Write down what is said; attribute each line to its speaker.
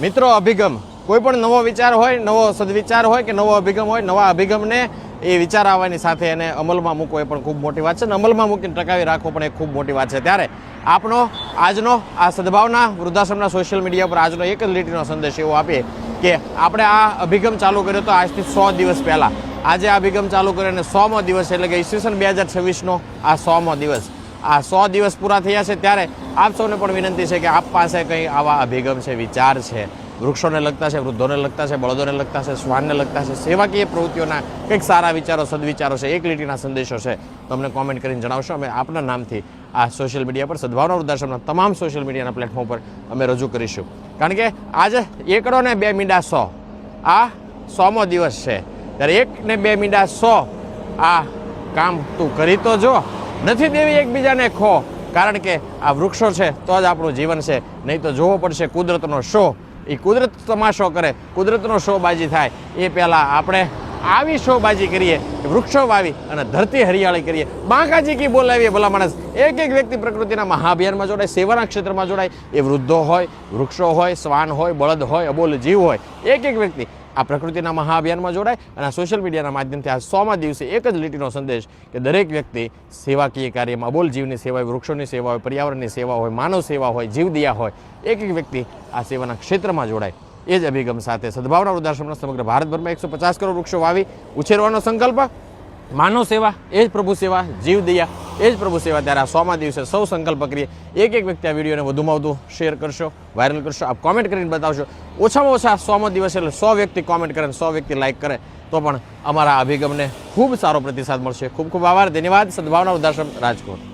Speaker 1: મિત્રો અભિગમ, કોઈ પણ નવો વિચાર હોય, નવો સદવિચાર હોય કે નવો અભિગમ હોય, નવા અભિગમને એ વિચાર આવવાની સાથે એને અમલમાં મૂકવો એ પણ ખૂબ મોટી વાત છે અને અમલમાં મૂકીને ટકાવી રાખવો પણ એ ખૂબ મોટી વાત છે. ત્યારે આપણો આજનો આ સદભાવના વૃદ્ધાશ્રમના સોશિયલ મીડિયા પર આજનો એક જ લીટીનો સંદેશ એવો આપીએ કે આપણે આ અભિગમ ચાલુ કર્યો તો આજથી 100 દિવસ પહેલાં. આજે આ અભિગમ ચાલુ કર્યો અને 100મો દિવસ એટલે કે ઈસવીસન 2026નો આ 100મો દિવસ. આ 100 દિવસ પૂરા થયા છે ત્યારે આપ સૌને પણ વિનંતી છે કે આપ પાસે કંઈ આવા અભિગમ છે, વિચાર છે, વૃક્ષોને લગતા છે, વૃદ્ધોને લગતા છે, બળદોને લગતા છે, શ્વાનને લગતા છે, સેવાકીય પ્રવૃત્તિઓના કંઈક સારા વિચારો, સદવિચારો છે, એક લીટીના સંદેશો છે, તમને કોમેન્ટ કરીને જણાવશો. અમે આપના નામથી આ સોશિયલ મીડિયા પર સદભાવના વૃદ્ધાશ્રમના તમામ સોશિયલ મીડિયાના પ્લેટફોર્મ પર અમે રજૂ કરીશું. કારણ કે આજે 1 ને 2 મીંડા 100 આ 100મો દિવસ છે. ત્યારે 1 ને 2 મીંડા 100 આ કામ તું કરી તો જો, નથી દેવી એકબીજાને ખો. કારણ કે આ વૃક્ષો છે તો જ આપણું જીવન છે, નહીં તો જોવો પડશે કુદરતનો શો. એ કુદરત તમાશો કરે, કુદરતનો શોબાજી થાય એ પહેલાં આપણે આવી શોબાજી કરીએ, વૃક્ષો વાવી અને ધરતી હરિયાળી કરીએ, બાંકાજી કી બોલાવીએ. ભલા માણસ એક વ્યક્તિ પ્રકૃતિના મહાઅભિયાનમાં જોડાય, સેવાના ક્ષેત્રમાં જોડાય. એ વૃદ્ધો હોય, વૃક્ષો હોય, શ્વાન હોય, બળદ હોય, અબોલ જીવ હોય, એક વ્યક્તિ આ પ્રકૃતિના મહાઅભિયાનમાં જોડાય અને આ સોશિયલ મીડિયાના માધ્યમથી આ 100મા દિવસે એક જ લીટીનો સંદેશ કે દરેક વ્યક્તિ સેવાકીય કાર્યમાં, અબોલ જીવની સેવા હોય, વૃક્ષોની સેવા હોય, પર્યાવરણની સેવા હોય, માનવ સેવા હોય, જીવદયા હોય, એક વ્યક્તિ આ સેવાના ક્ષેત્રમાં જોડાય. એ જ અભિગમ સાથે સદભાવના વૃદ્ધાશ્રમના સમગ્ર ભારતભરમાં 150 કરોડ વૃક્ષો વાવી ઉછેરવાનો સંકલ્પ. માનવ સેવા એ જ પ્રભુ સેવા, જીવદયા એ જ પ્રભુ સેવા. ત્યારે આ 100મા દિવસે સૌ સંકલ્પ કરીએ. એક વ્યક્તિ આ વિડીયોને વધુમાં વધુ શેર કરશો, વાયરલ કરશો, આપ કોમેન્ટ કરીને બતાવશો. ઓછામાં ઓછા 100મો દિવસ એટલે 100 વ્યક્તિ કોમેન્ટ કરે, 100 વ્યક્તિ લાઇક કરે તો પણ અમારા અભિગમને ખૂબ સારો પ્રતિસાદ મળશે. ખૂબ ખૂબ આભાર, ધન્યવાદ. સદભાવના વૃદ્ધાશ્રમ, રાજકોટ.